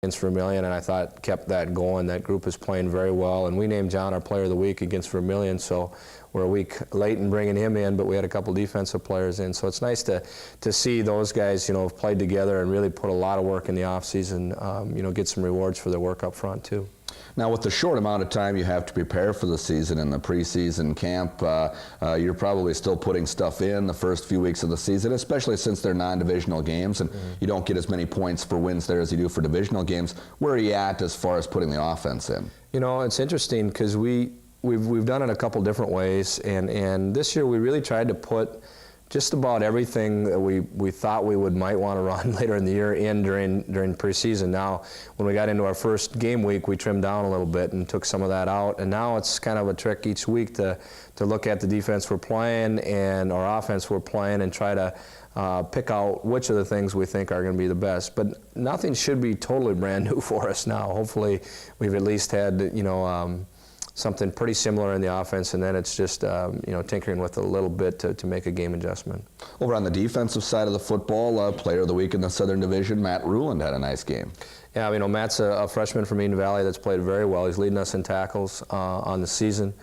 against Vermilion, and I thought kept that going. That group is playing very well, and we named John our Player of the Week against Vermilion, so we're a week late in bringing him in, but we had a couple defensive players in, so it's nice to see those guys, you know, have played together and really put a lot of work in the off-season, you know, get some rewards for their work up front too. Now, with the short amount of time you have to prepare for the season in the preseason camp, you're probably still putting stuff in the first few weeks of the season, especially since they're non-divisional games and you don't get as many points for wins there as you do for divisional games. Where are you at as far as putting the offense in? You know, it's interesting because we've done it a couple different ways, and this year we really tried to put just about everything that we thought we might want to run later in the year in during preseason. Now, when we got into our first game week, we trimmed down a little bit and took some of that out, and now it's kind of a trick each week to look at the defense we're playing and our offense we're playing and try to pick out which of the things we think are going to be the best. But nothing should be totally brand new for us now. Hopefully, we've at least had, you know, something pretty similar in the offense, and then it's just you know, tinkering with it a little bit to make a game adjustment. Over on the defensive side of the football, Player of the Week in the Southern Division, Matt Ruland had a nice game. Yeah, you know, Matt's a freshman from Eden Valley that's played very well. He's leading us in tackles on the season.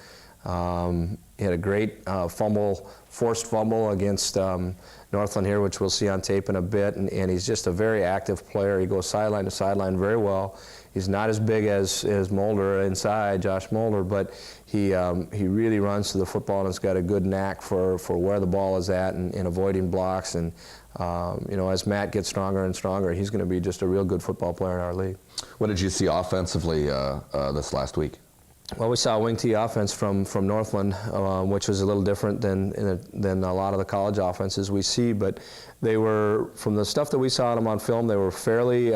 He had a great forced fumble against Northland here, which we'll see on tape in a bit, and he's just a very active player. He goes sideline to sideline very well. He's not as big as Mulder inside, Josh Mulder, but he really runs to the football and has got a good knack for where the ball is at and avoiding blocks. And you know, as Matt gets stronger and stronger, he's going to be just a real good football player in our league. What did you see offensively this last week? Well, we saw a wing tee offense from Northland, which was a little different than a lot of the college offenses we see, but they were, from the stuff that we saw them on film, they were fairly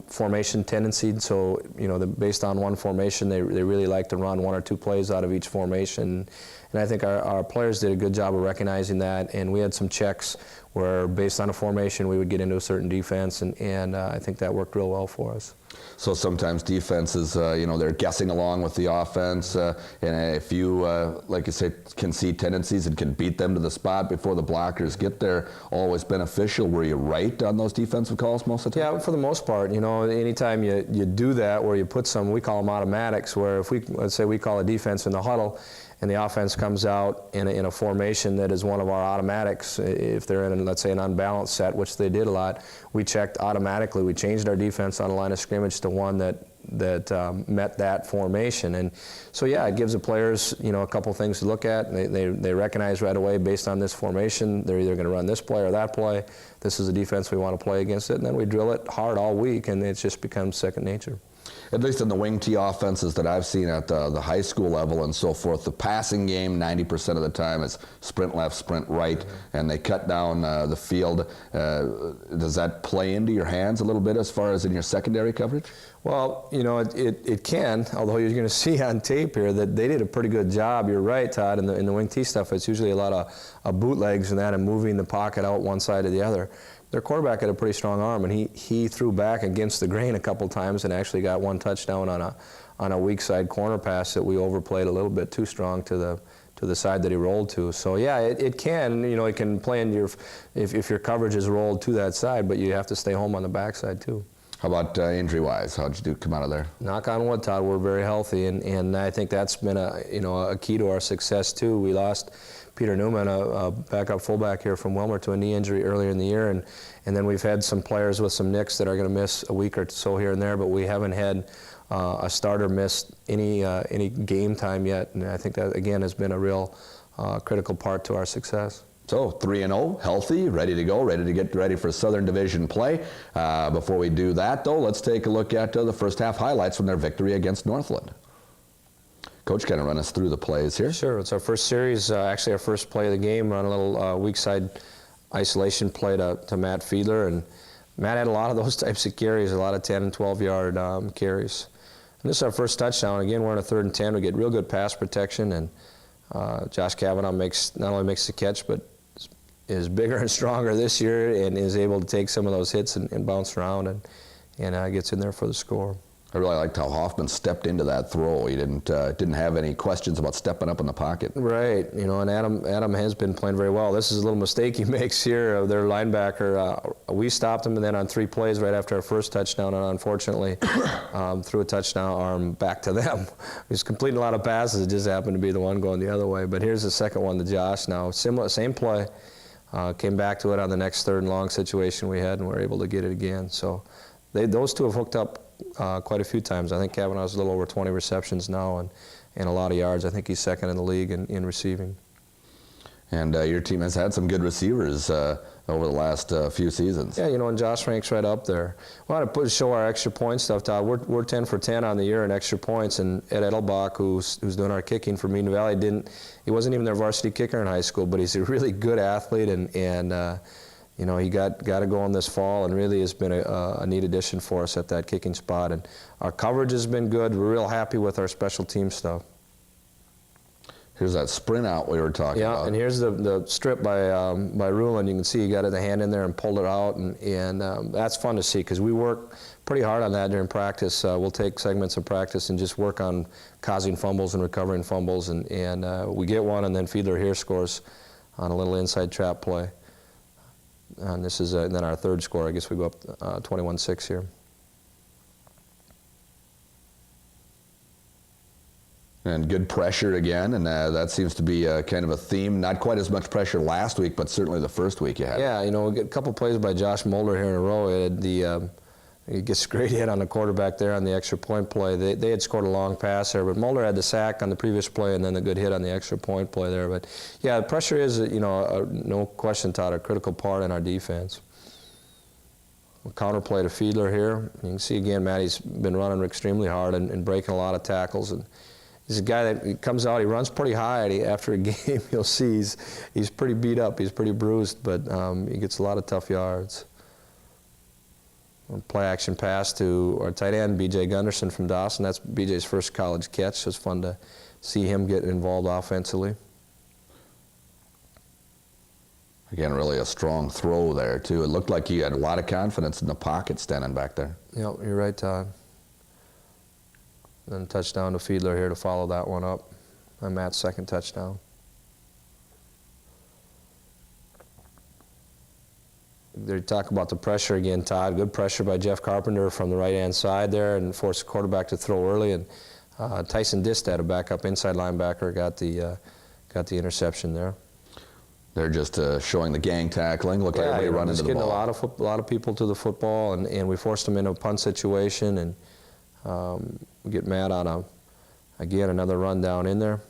formation tendency, so, you know, based on one formation, they really like to run one or two plays out of each formation, and I think our players did a good job of recognizing that, and we had some checks where, based on a formation, we would get into a certain defense, and I think that worked real well for us. So sometimes defenses, you know, they're guessing along with the offense, and if you, like you say, can see tendencies and can beat them to the spot before the blockers get there, always beneficial. Were you right on those defensive calls most of the time? Yeah, for the most part. You know, anytime you do that, where you put some, we call them automatics, where if let's say we call a defense in the huddle, and the offense comes out in a formation that is one of our automatics, if they're in, let's say, an unbalanced set, which they did a lot, we checked automatically. We changed our defense on a line of scrimmage to one that met that formation. And so, yeah, it gives the players, you know, a couple things to look at. They recognize right away, based on this formation, they're either going to run this play or that play. This is the defense we want to play against it. And then we drill it hard all week, and it just becomes second nature. At least in the wing tee offenses that I've seen at the high school level and so forth, the passing game 90% of the time is sprint left, sprint right, and they cut down the field. Does that play into your hands a little bit as far as in your secondary coverage? Well, you know, it can, although you're going to see on tape here that they did a pretty good job. You're right, Todd, in the wing tee stuff. It's usually a lot of bootlegs and that, and moving the pocket out one side to the other. Their quarterback had a pretty strong arm, and he threw back against the grain a couple times and actually got one touchdown on a weak side corner pass that we overplayed a little bit too strong to the side that he rolled to. So yeah, it can, you know, it can play in your, if your coverage is rolled to that side, but you have to stay home on the backside too. How about injury-wise? How'd you come out of there? Knock on wood, Todd. We're very healthy, and I think that's been a key to our success too. We lost Peter Newman, a backup fullback here from Wilmer, to a knee injury earlier in the year, and then we've had some players with some nicks that are going to miss a week or so here and there, but we haven't had a starter miss any game time yet, and I think that again has been a real critical part to our success. So 3-0, healthy, ready to go, ready to get ready for Southern Division play. Before we do that, though, let's take a look at the first half highlights from their victory against Northland. Coach, kind of run us through the plays here. Sure. It's our first series, actually our first play of the game. Run a little weak side isolation play to Matt Fiedler, and Matt had a lot of those types of carries, a lot of 10 and 12-yard carries. And this is our first touchdown. Again, we're on a 3rd and 10. We get real good pass protection, and Josh Kavanaugh not only makes the catch, but is bigger and stronger this year and is able to take some of those hits and bounce around and gets in there for the score. I really liked how Hoffman stepped into that throw. He didn't have any questions about stepping up in the pocket. Right, and Adam has been playing very well. This is a little mistake he makes here. Their linebacker, we stopped him, and then on 3 plays right after our first touchdown, and unfortunately threw a touchdown arm back to them. He's completing a lot of passes. It just happened to be the one going the other way. But here's the second one to Josh now. Same play. Came back to it on the next 3rd and long situation we had, and we're able to get it again. So those two have hooked up quite a few times. I think Kavanaugh's a little over 20 receptions now and a lot of yards. I think he's 2nd in the league in receiving. And your team has had some good receivers over the last few seasons. Yeah, and Josh ranks right up there. We want to show our extra point stuff, Todd. We're 10 for 10 on the year in extra points, and Ed Edelbach, who's doing our kicking for Mean Valley, he wasn't even their varsity kicker in high school, but he's a really good athlete, and he got to go on this fall, and really has been a neat addition for us at that kicking spot. And our coverage has been good. We're real happy with our special team stuff. Here's that sprint out we were talking about. Yeah, and here's the strip by Ruland. You can see he got the hand in there and pulled it out, and that's fun to see because we work pretty hard on that during practice. We'll take segments of practice and just work on causing fumbles and recovering fumbles, and we get one, and then Fiedler here scores on a little inside trap play. And this is then our 3rd score. I guess we go up 21-6 here. And good pressure again, and that seems to be kind of a theme. Not quite as much pressure last week, but certainly the first week you had. Yeah, we get a couple plays by Josh Mulder here in a row. He gets a great hit on the quarterback there on the extra point play. They had scored a long pass there, but Mulder had the sack on the previous play and then the good hit on the extra point play there. But yeah, pressure is, no question, Todd, a critical part in our defense. We'll counterplay to Fiedler here. You can see again, Matty's been running extremely hard and breaking a lot of tackles. And he's a guy that comes out, he runs pretty high after a game. You'll see he's pretty beat up, he's pretty bruised, but he gets a lot of tough yards. Play action pass to our tight end, B.J. Gunderson from Dawson. That's B.J.'s first college catch, so it's fun to see him get involved offensively. Again, really a strong throw there, too. It looked like he had a lot of confidence in the pocket standing back there. Yeah, you're right, Todd. Then touchdown to Fiedler here to follow that one up on Matt's 2nd touchdown. They talk about the pressure again, Todd. Good pressure by Jeff Carpenter from the right-hand side there and forced the quarterback to throw early. And Tyson Distad, a backup inside linebacker, got the interception there. They're just showing the gang tackling. Look, everybody running to the ball. Getting a lot of people to the football, and we forced them into a punt situation, and we get Matt on again another run down in there.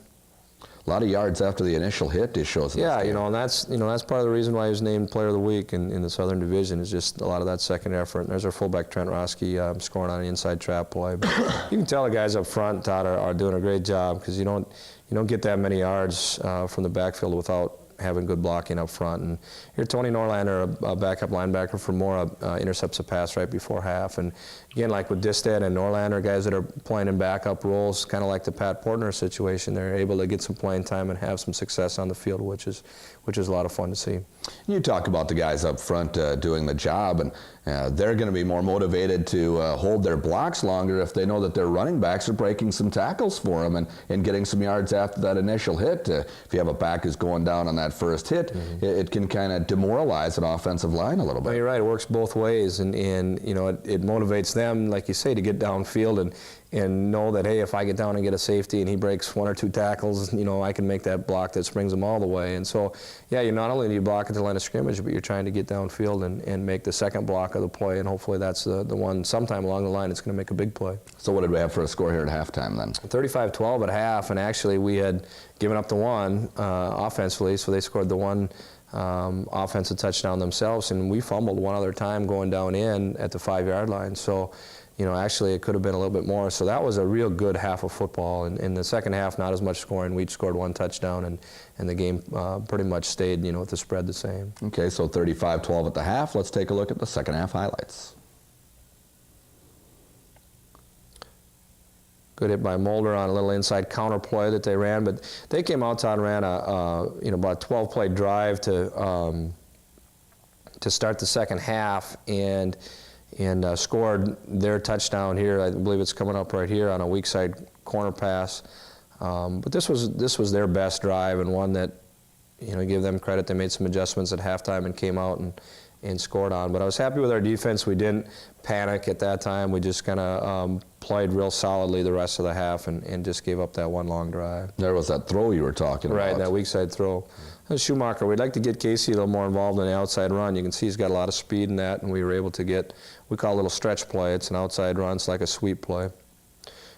A lot of yards after the initial hit, it shows. Yeah, and that's part of the reason why he was named Player of the Week in the Southern Division is just a lot of that second effort. And there's our fullback Trent Roski scoring on an inside trap play. But you can tell the guys up front, Todd, are doing a great job because you don't get that many yards from the backfield without having good blocking up front. And here Tony Norlander, a backup linebacker for Mora, intercepts a pass right before half. And again, like with Distad and Norlander, guys that are playing in backup roles, kind of like the Pat Portner situation, they're able to get some playing time and have some success on the field, which is a lot of fun to see. You talk about the guys up front doing the job, and they're going to be more motivated to hold their blocks longer if they know that their running backs are breaking some tackles for them and getting some yards after that initial hit. If you have a back who's going down on that first hit, it can kind of demoralize an offensive line a little bit. No, you're right. It works both ways, and it motivates them, like you say, to get downfield and know that, hey, if I get down and get a safety and he breaks 1 or 2 tackles, I can make that block that springs them all the way. And so, yeah, you not only do you block at the line of scrimmage, but you're trying to get downfield and make the second block of the play, and hopefully that's the one sometime along the line it's going to make a big play. So what did we have for a score here at halftime then? 35-12 at half, and actually we had given up the one offensively, so they scored the one offensive touchdown themselves, and we fumbled one other time going down in at the 5-yard line. So, actually it could have been a little bit more. So that was a real good half of football. And in the second half, not as much scoring. We each scored 1 touchdown, and the game pretty much stayed, with the spread the same. Okay, so 35-12 at the half. Let's take a look at the second half highlights. Good hit by Mulder on a little inside counter play that they ran, but they came outside and ran about a 12-play drive to start the second half, and and scored their touchdown here. I believe it's coming up right here on a weak side corner pass. But this was their best drive, and one that, give them credit. They made some adjustments at halftime and came out and scored on. But I was happy with our defense. We didn't panic at that time. We just kind of played real solidly the rest of the half and just gave up that one long drive. There was that throw you were talking about. Right, that weak side throw. Schumacher, we'd like to get Casey a little more involved in the outside run. You can see he's got a lot of speed in that, and we were able to get, we call it a little stretch play. It's an outside run. It's like a sweep play.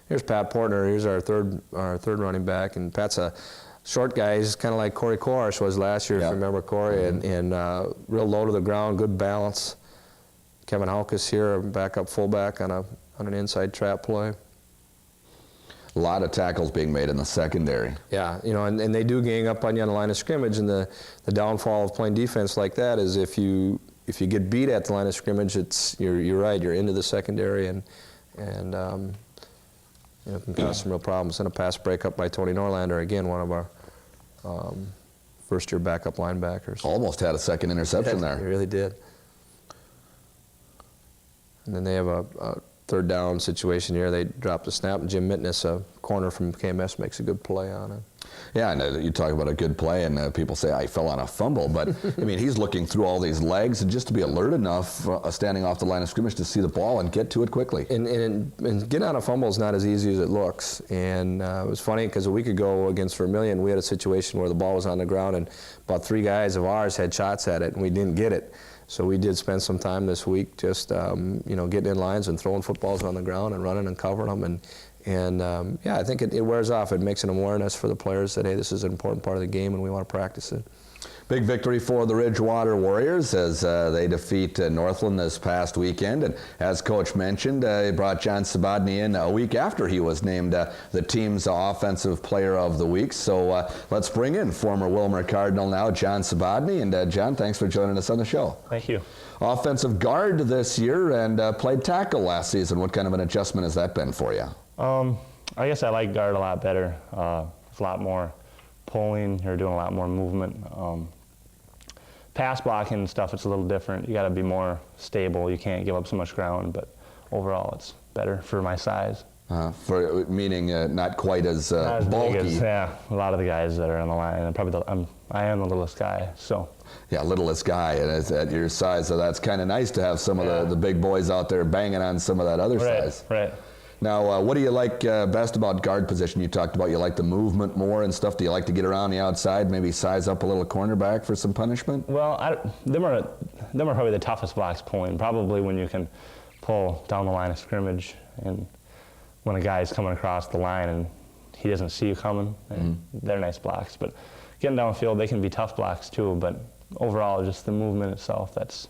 Here's Pat Portner. Here's our third running back, and Pat's a short guy. He's kind of like Corey Korish was last year, if you remember Corey, and real low to the ground, good balance. Kevin Haukus here, backup fullback on an inside trap play. A lot of tackles being made in the secondary. Yeah, and they do gang up on you on the line of scrimmage, and the downfall of playing defense like that is if you get beat at the line of scrimmage, you're right, you're into the secondary, and can cause some real problems. And a pass breakup by Tony Norlander, again, one of our first-year backup linebackers. Almost had a second interception there. He really did. And then they have a third down situation here. They dropped a snap, and Jim Mitness, a corner from KMS, makes a good play on it. Yeah, and you talk about a good play, and people say, I fell on a fumble, but I mean, he's looking through all these legs, and just to be alert enough, standing off the line of scrimmage, to see the ball and get to it quickly. And getting on a fumble is not as easy as it looks. And it was funny because a week ago against Vermillion, we had a situation where the ball was on the ground, and about 3 guys of ours had shots at it, and we didn't get it. So we did spend some time this week just, getting in lines and throwing footballs on the ground and running and covering them. And I think it wears off. It makes an awareness for the players that, hey, this is an important part of the game and we want to practice it. Big victory for the Ridgewater Warriors as they defeat Northland this past weekend. And as Coach mentioned, he brought John Svobodny in a week after he was named the team's Offensive Player of the Week. So let's bring in former Wilmer Cardinal now, John Svobodny. And John, thanks for joining us on the show. Thank you. Offensive guard this year and played tackle last season. What kind of an adjustment has that been for you? I guess I like guard a lot better. It's a lot more pulling. You're doing a lot more movement. Pass blocking and stuff, it's a little different. You got to be more stable. You can't give up so much ground, but overall it's better for my size. Meaning not quite as Not as bulky. big as, a lot of the guys that are on the line. And I am the littlest guy, so. Yeah, littlest guy, and at your size, so that's kind of nice to have some of the big boys out there banging on some of that other size. Right. Now, what do you like best about guard position? You talked about you like the movement more and stuff. Do you like to get around the outside, maybe size up a little cornerback for some punishment? Well, them are probably the toughest blocks pulling. Probably when you can pull down the line of scrimmage, and when a guy's coming across the line and he doesn't see you coming, and they're nice blocks. But getting downfield, they can be tough blocks too. But overall, just the movement itself, it's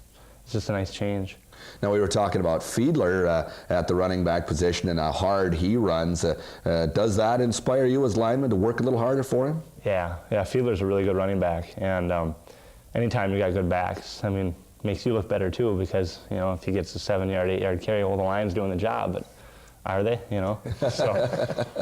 just a nice change. Now, we were talking about Fiedler at the running back position and how hard he runs. Does that inspire you as lineman to work a little harder for him? Yeah, Fiedler's a really good running back. And anytime you got good backs, I mean, makes you look better too, because, if he gets a 7-yard, 8-yard carry, well, the line's doing the job, but are they, So.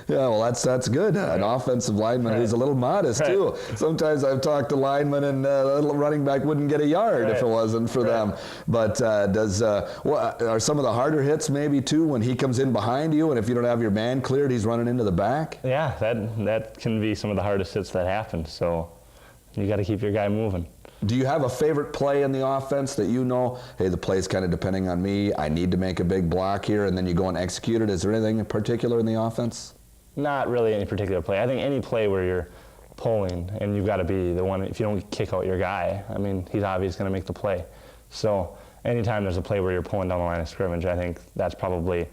Yeah, well, that's good. An offensive lineman who's a little modest, too. Sometimes I've talked to linemen, and a little running back wouldn't get a yard if it wasn't for them. But are some of the harder hits maybe, too, when he comes in behind you, and if you don't have your man cleared, he's running into the back? Yeah, that can be some of the hardest hits that happen. So you got to keep your guy moving. Do you have a favorite play in the offense that hey, the play's kind of depending on me, I need to make a big block here, and then you go and execute it? Is there anything in particular in the offense? Not really any particular play. I think any play where you're pulling and you've got to be the one, if you don't kick out your guy, I mean, he's obviously going to make the play. So anytime there's a play where you're pulling down the line of scrimmage, I think that's probably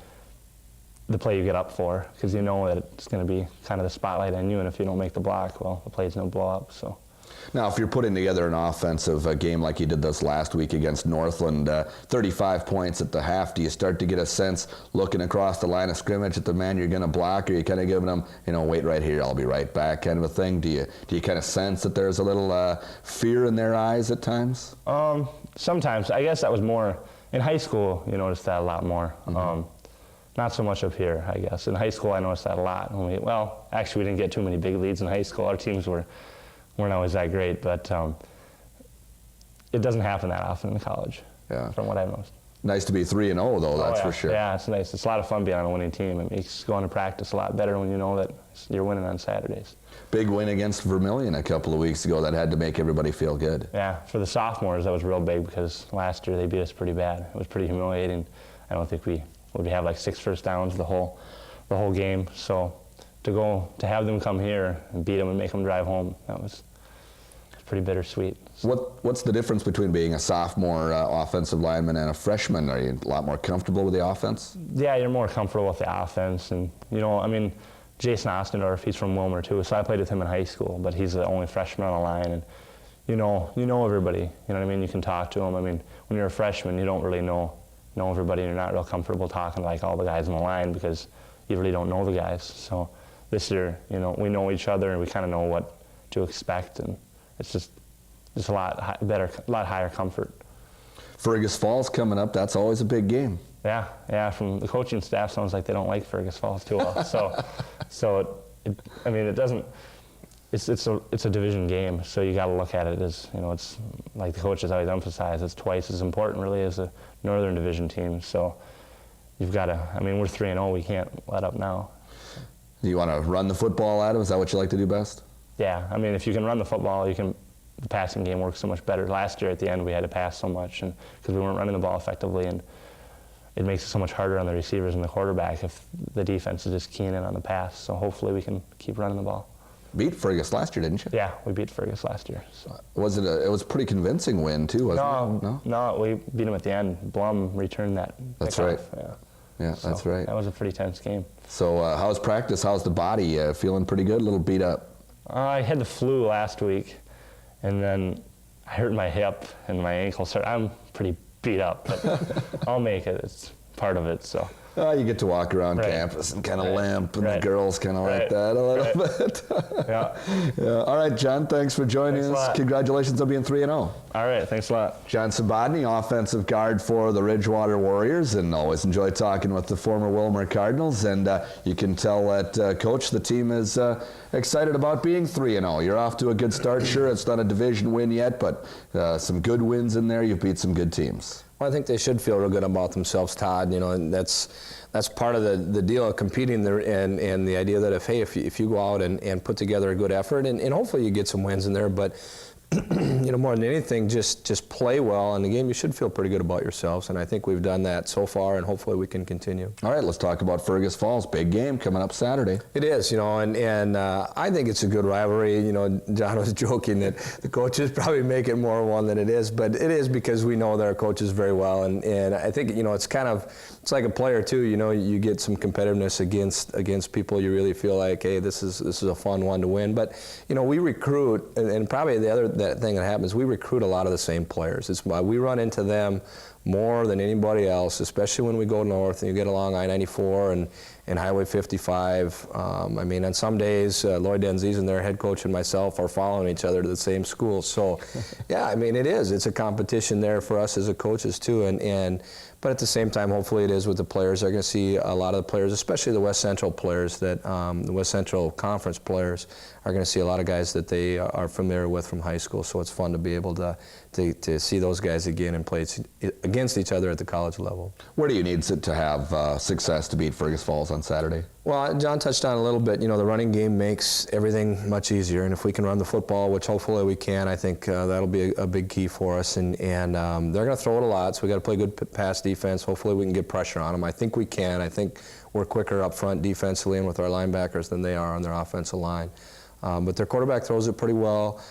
the play you get up for, because you know that it's going to be kind of the spotlight on you, and if you don't make the block, well, the play's going to blow up. So. Now, if you're putting together an offensive game like you did this last week against Northland, 35 points at the half, do you start to get a sense, looking across the line of scrimmage at the man you're going to block, or are you kind of giving them, wait right here, I'll be right back kind of a thing? Do you kind of sense that there's a little fear in their eyes at times? Sometimes. I guess that was more, in high school, you noticed that a lot more. Not so much up here, I guess. In high school, I noticed that a lot. Actually, we didn't get too many big leads in high school. Our teams weren't always that great, but it doesn't happen that often in college, from what I've noticed. Nice to be 3-0 though, that's yeah. for sure. Yeah, it's nice. It's a lot of fun being on a winning team. It makes going to practice a lot better when you know that you're winning on Saturdays. Big win against Vermilion a couple of weeks ago. That had to make everybody feel good. Yeah, for the sophomores, that was real big because last year they beat us pretty bad. It was pretty humiliating. I don't think we have like 6 first downs the whole game. So to have them come here and beat them and make them drive home, that was pretty bittersweet. What's the difference between being a sophomore offensive lineman and a freshman? Are you a lot more comfortable with the offense? Yeah, you're more comfortable with the offense, and I mean, Jason Ostendorf, he's from Wilmer too, so I played with him in high school, but he's the only freshman on the line, and you know everybody. You know what I mean? You can talk to him. I mean, when you're a freshman, you don't really know everybody, and you're not real comfortable talking like all the guys on the line because you really don't know the guys. So this year, we know each other, and we kind of know what to expect, and it's just a lot better, a lot higher comfort. Fergus Falls coming up. That's always a big game. Yeah. From the coaching staff, sounds like they don't like Fergus Falls too well. It doesn't. It's a division game, so you got to look at it as it's like the coaches always emphasize. It's twice as important, really, as a Northern Division team. So you've got to. I mean, we're 3-0. We can't let up now. Do you want to run the football at him? Is that what you like to do best? Yeah. I mean, if you can run the football, the passing game works so much better. Last year at the end, we had to pass so much, and because we weren't running the ball effectively, and it makes it so much harder on the receivers and the quarterback if the defense is just keying in on the pass. So hopefully we can keep running the ball. Beat Fergus last year, didn't you? Yeah, we beat Fergus last year. So. It was a pretty convincing win too, wasn't it? No, we beat him at the end. Blom returned that. That's right. Yeah, so that's right. That was a pretty tense game. So how's practice? How's the body? Feeling pretty good? A little beat up? I had the flu last week, and then I hurt my hip and my ankle. So I'm pretty beat up, but I'll make it. It's part of it. So. You get to walk around campus and kind of limp, and the girls kind of like that a little bit. Yeah. All right, John, thanks for joining us. Congratulations on being 3-0. All right, thanks a lot. John Svobodny, offensive guard for the Ridgewater Warriors, and always enjoy talking with the former Wilmer Cardinals. And you can tell that, Coach, the team is excited about being 3-0. You're off to a good start. Sure, it's not a division win yet, but some good wins in there. You've beat some good teams. Well, I think they should feel real good about themselves, Todd. And that's part of the deal of competing there, and the idea that if you go out and put together a good effort, and hopefully you get some wins in there, but more than anything, just play well in the game. You should feel pretty good about yourselves, and I think we've done that so far, and hopefully we can continue. All right, let's talk about Fergus Falls. Big game coming up Saturday. It is, and I think it's a good rivalry. John was joking that the coaches probably make it more one than it is, but it is because we know their coaches very well, and I think it's like a player too. You get some competitiveness against people. You really feel like, hey, this is a fun one to win. But we recruit, and probably that thing that happens, we recruit a lot of the same players. It's why we run into them more than anybody else, especially when we go north and you get along I-94 and Highway 55. On some days, Lloyd Denzies and their head coach and myself are following each other to the same school. So, yeah, it is. It's a competition there for us as a coaches too, but at the same time, hopefully it is with the players. They're going to see a lot of the players, especially the West Central players, the West Central Conference players, are going to see a lot of guys that they are familiar with from high school. So it's fun to be able to see those guys again and play against each other at the college level. Where do you need to have success to beat Fergus Falls on Saturday? Well, John touched on a little bit. The running game makes everything much easier, and if we can run the football, which hopefully we can, I think that'll be a big key for us. And they're going to throw it a lot, so we got to play good pass defense. Hopefully we can get pressure on them. I think we can. I think we're quicker up front defensively and with our linebackers than they are on their offensive line. But their quarterback throws it pretty well.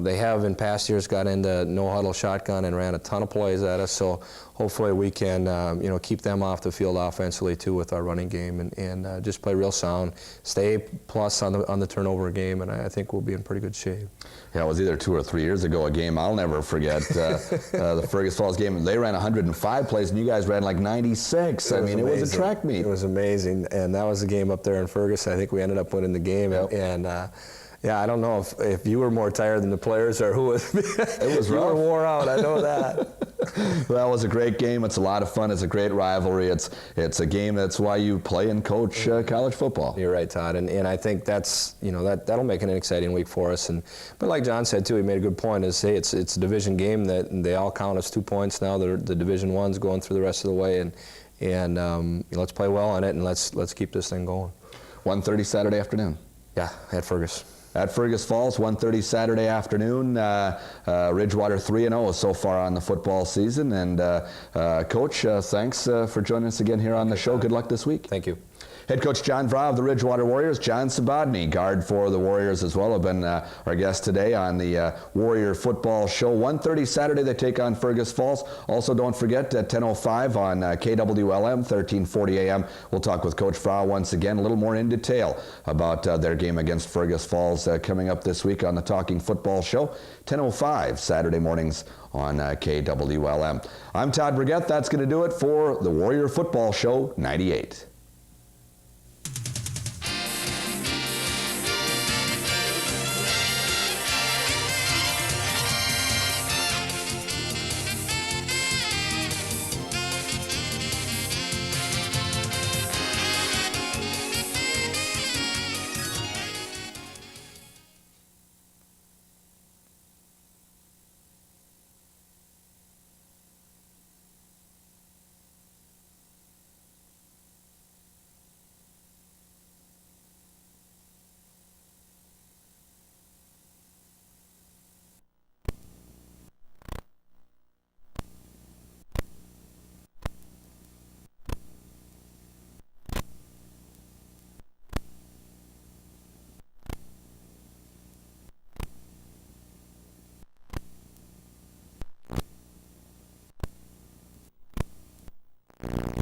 They have in past years got into no-huddle shotgun and ran a ton of plays at us, so hopefully we can keep them off the field offensively too with our running game and just play real sound, stay plus on the turnover game, and I think we'll be in pretty good shape. Yeah, it was either 2 or 3 years ago, a game I'll never forget, the Fergus Falls game. They ran 105 plays and you guys ran like 96. It was a track meet. It was amazing, and that was the game up there in Fergus. I think we ended up winning the game, Yeah, I don't know if you were more tired than the players or who was. It was You rough. were wore out, I know that. Well, it was a great game. It's a lot of fun. It's a great rivalry. It's a game that's why you play and coach college football. You're right, Todd, and I think that's, that'll make it an exciting week for us. But like John said too, he made a good point. Is hey, it's a division game that they all count as 2 points now. The Division I's going through the rest of the way, and let's play well in it, and let's keep this thing going. 1:30 Saturday afternoon. Yeah, at Fergus. At Fergus Falls, 1:30 Saturday afternoon. Ridgewater 3-0 so far on the football season. And Coach, thanks for joining us again here on the show. Good luck this week. Thank you. Head coach John Vrah of the Ridgewater Warriors, John Svobodny, guard for the Warriors as well, have been our guest today on the Warrior Football Show. 1:30 Saturday, they take on Fergus Falls. Also, don't forget at 10:05 on KWLM, 1340 AM. We'll talk with Coach Vrah once again, a little more in detail about their game against Fergus Falls coming up this week on the Talking Football Show. 10:05 Saturday mornings on KWLM. I'm Todd Brigette. That's going to do it for the Warrior Football Show 98.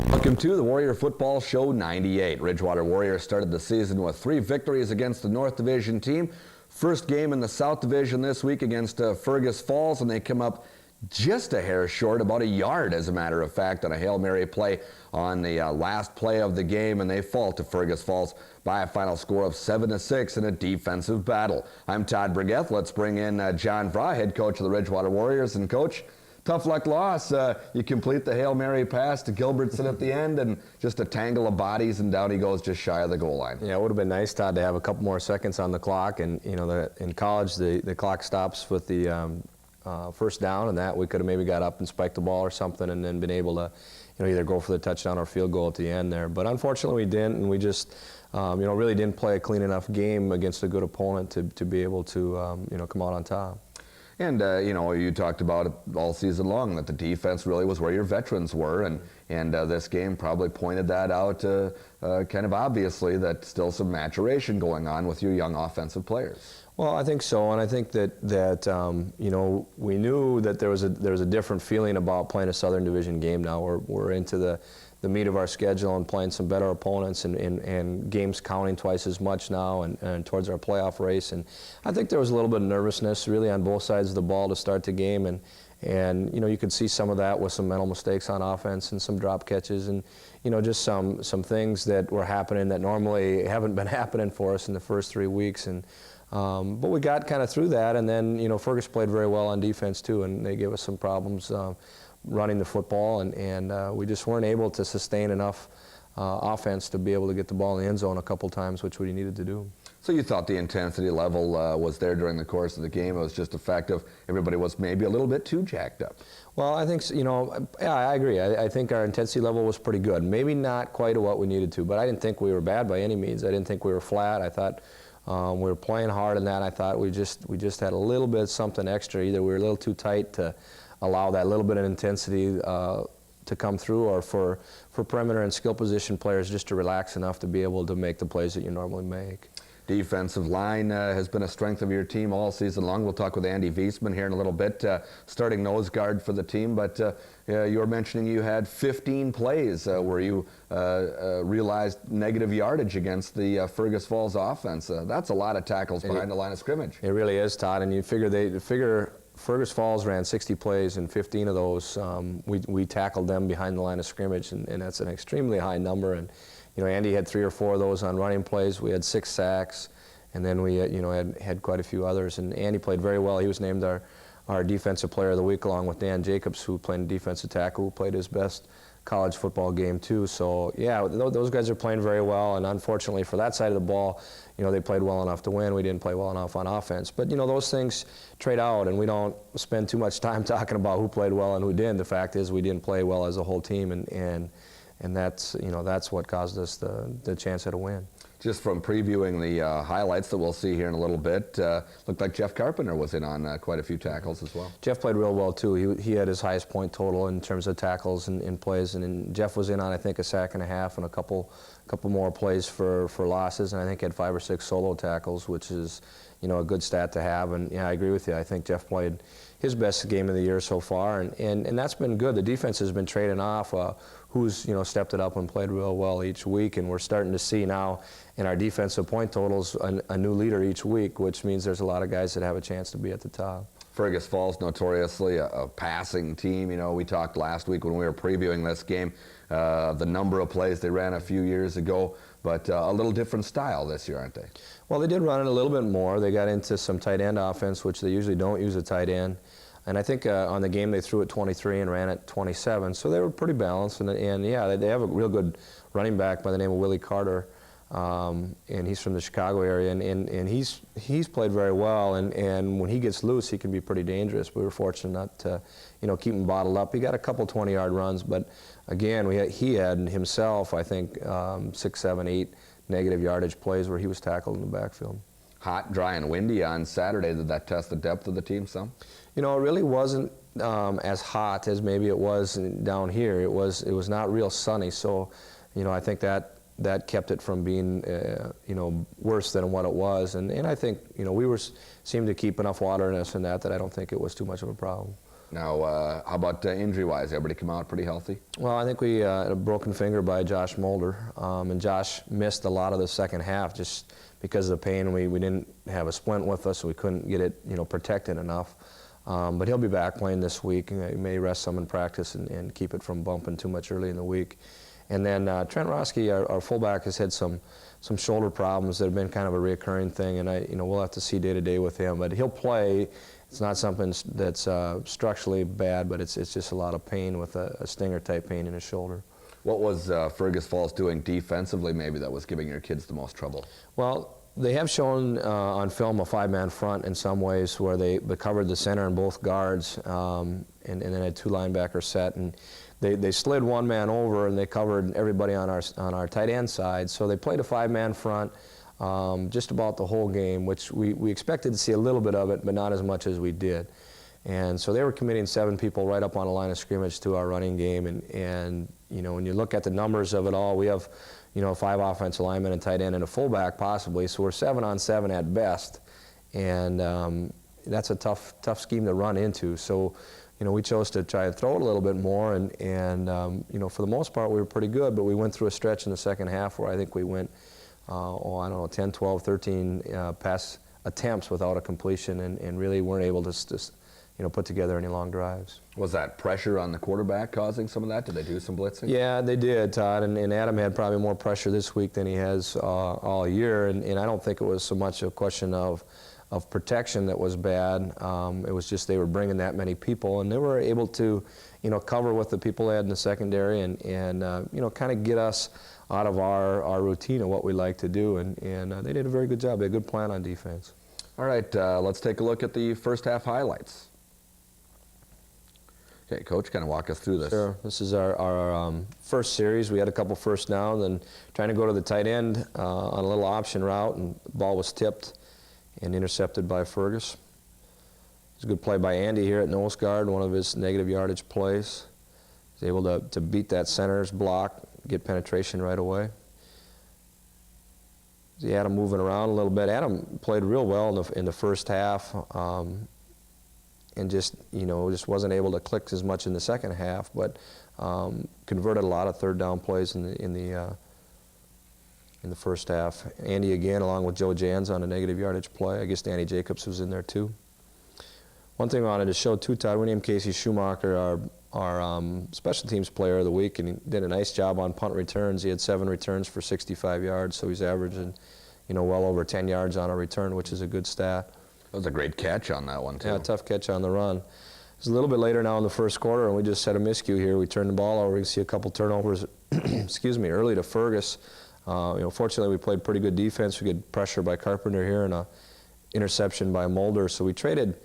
Welcome to the Warrior Football Show 98. Ridgewater Warriors started the season with 3 victories against the North Division team. First game in the South Division this week against Fergus Falls, and they come up just a hair short, about a yard as a matter of fact, on a Hail Mary play on the last play of the game, and they fall to Fergus Falls by a final score of 7-6 in a defensive battle. I'm Todd Brigette. Let's bring in John Vrah, head coach of the Ridgewater Warriors. And Coach, tough luck loss. You complete the Hail Mary pass to Gilbertson at the end, and just a tangle of bodies, and down he goes just shy of the goal line. Yeah, it would have been nice, Todd, to have a couple more seconds on the clock. And in college, the clock stops with the first down, and that we could have maybe got up and spiked the ball or something, and then been able to, either go for the touchdown or field goal at the end there. But unfortunately, we didn't, and we just, really didn't play a clean enough game against a good opponent to be able to, come out on top. And, you talked about it all season long, that the defense really was where your veterans were, and this game probably pointed that out kind of obviously, that still some maturation going on with your young offensive players. Well, I think so, and I think that we knew that there was a different feeling about playing a Southern Division game now. We're into the meat of our schedule and playing some better opponents, and games counting twice as much now, and towards our playoff race. And I think there was a little bit of nervousness really on both sides of the ball to start the game, and you could see some of that with some mental mistakes on offense and some drop catches, and just some things that were happening that normally haven't been happening for us in the first 3 weeks. But we got kind of through that, and then Fergus played very well on defense too, and they gave us some problems running the football, and we just weren't able to sustain enough offense to be able to get the ball in the end zone a couple times, which we needed to do. So you thought the intensity level was there during the course of the game. It was just a fact of everybody was maybe a little bit too jacked up. Well, I think, yeah, I agree. I think our intensity level was pretty good. Maybe not quite what we needed to, but I didn't think we were bad by any means. I didn't think we were flat. I thought we were playing hard in that. I thought we just had a little bit something extra. Either we were a little too tight to allow that little bit of intensity to come through, or for perimeter and skill position players just to relax enough to be able to make the plays that you normally make. Defensive line has been a strength of your team all season long. We'll talk with Andy Viessman here in a little bit, starting nose guard for the team. But you were mentioning you had 15 plays where you realized negative yardage against the Fergus Falls offense. That's a lot of tackles behind the line of scrimmage. It really is, Todd. And you figure Fergus Falls ran 60 plays, and 15 of those we tackled them behind the line of scrimmage, and that's an extremely high number. And Andy had 3 or 4 of those on running plays. We had 6 sacks, and then we had quite a few others. And Andy played very well. He was named our Defensive Player of the Week, along with Dan Jacobs, who played defensive tackle, who played his best college football game too. So yeah, those guys are playing very well, and unfortunately for that side of the ball, they played well enough to win. We didn't play well enough on offense. But those things trade out, and we don't spend too much time talking about who played well and who didn't. The fact is we didn't play well as a whole team, and that's that's what caused us the chance at a win. Just from previewing the highlights that we'll see here in a little bit, looked like Jeff Carpenter was in on quite a few tackles as well. Jeff played real well too. He had his highest point total in terms of tackles and plays, and Jeff was in on, I think, a sack and a half and a couple more plays for losses, and I think he had 5 or 6 solo tackles, which is a good stat to have. And yeah, I agree with you. I think Jeff played his best game of the year so far, and that's been good. The defense has been trading off who's stepped it up and played real well each week, and we're starting to see now in our defensive point totals a new leader each week, which means there's a lot of guys that have a chance to be at the top. Fergus Falls, notoriously a passing team. We talked last week when we were previewing this game, the number of plays they ran a few years ago, but a little different style this year, aren't they? Well, they did run it a little bit more. They got into some tight end offense, which they usually don't use a tight end. And I think on the game they threw it 23 and ran it 27, so they were pretty balanced. And yeah, they have a real good running back by the name of Willie Carter, and he's from the Chicago area, and he's played very well. And when he gets loose, he can be pretty dangerous. We were fortunate not to keep him bottled up. He got a couple 20-yard runs, but again, he had himself, I think, 6, 7, 8 negative yardage plays where he was tackled in the backfield. Hot, dry, and windy on Saturday. Did that test the depth of the team some? It really wasn't as hot as maybe it was down here. It was not real sunny, so I think that kept it from being worse than what it was. And I think we seemed to keep enough water in us in that I don't think it was too much of a problem. Now, how about injury-wise? Everybody come out pretty healthy? Well, I think we had a broken finger by Josh Mulder, and Josh missed a lot of the second half just because of the pain. We didn't have a splint with us, so we couldn't get it protected enough. But he'll be back playing this week. He may rest some in practice and keep it from bumping too much early in the week. And then Trent Roski, our fullback, has had some shoulder problems that have been kind of a reoccurring thing, and we'll have to see day to day with him. But he'll play. It's not something that's structurally bad, but it's just a lot of pain with a stinger type pain in his shoulder. What was Fergus Falls doing defensively maybe that was giving your kids the most trouble? Well, they have shown on film a 5-man front in some ways where they covered the center and both guards, and then had 2 linebackers set, and they slid 1 man over and they covered everybody on our tight end side. So they played a 5-man front just about the whole game, which we expected to see a little bit of it, but not as much as we did. And so they were committing 7 people right up on the line of scrimmage to our running game, and when you look at the numbers of it all, we have 5 offensive linemen, a tight end, and a fullback possibly, so we're 7 on 7 at best, and that's a tough scheme to run into. So we chose to try and throw it a little bit more, and for the most part we were pretty good, but we went through a stretch in the second half where I think we went I don't know, 10, 12, 13 pass attempts without a completion, and really weren't able to put together any long drives. Was that pressure on the quarterback causing some of that? Did they do some blitzing? Yeah, they did, Todd, and Adam had probably more pressure this week than he has all year, and I don't think it was so much a question of protection that was bad. It was just they were bringing that many people, and they were able to cover what the people had in the secondary and kind of get us out of our routine of what we like to do, and they did a very good job. They had a good plan on defense. All right, let's take a look at the first half highlights. Okay, Coach, kind of walk us through this. Sure. This is our first series. We had a couple first downs and trying to go to the tight end on a little option route, and the ball was tipped and intercepted by Fergus. It was a good play by Andy here at nose guard, one of his negative yardage plays. He was able to beat that center's block, get penetration right away. See Adam moving around a little bit. Adam played real well in the first half, and just wasn't able to click as much in the second half, but converted a lot of third down plays in the first half. Andy again, along with Joe Jans on a negative yardage play. I guess Danny Jacobs was in there too. One thing I wanted to show too, Todd, we named Casey Schumacher our special teams player of the week, and he did a nice job on punt returns. He had 7 returns for 65 yards, so he's averaging well over 10 yards on a return, which is a good stat. That was a great catch on that one, too. Yeah, tough catch on the run. It's a little bit later now in the first quarter, and we just had a miscue here. We turned the ball over. You can see a couple turnovers, excuse me, early to Fergus. Fortunately, we played pretty good defense. We get pressure by Carpenter here and a interception by Mulder. So we traded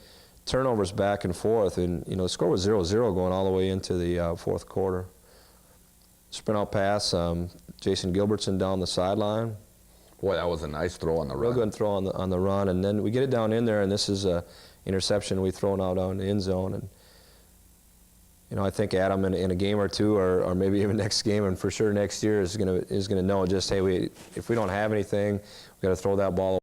turnovers back and forth, and the score was 0-0 going all the way into the fourth quarter. Sprint out pass, Jason Gilbertson down the sideline. Boy, that was a nice throw on the run. Real good throw on the run, and then we get it down in there, and this is a interception we thrown out on the end zone. And I think Adam in a game or two, or maybe even next game, and for sure next year is gonna know just, hey, if we don't have anything, we got to throw that ball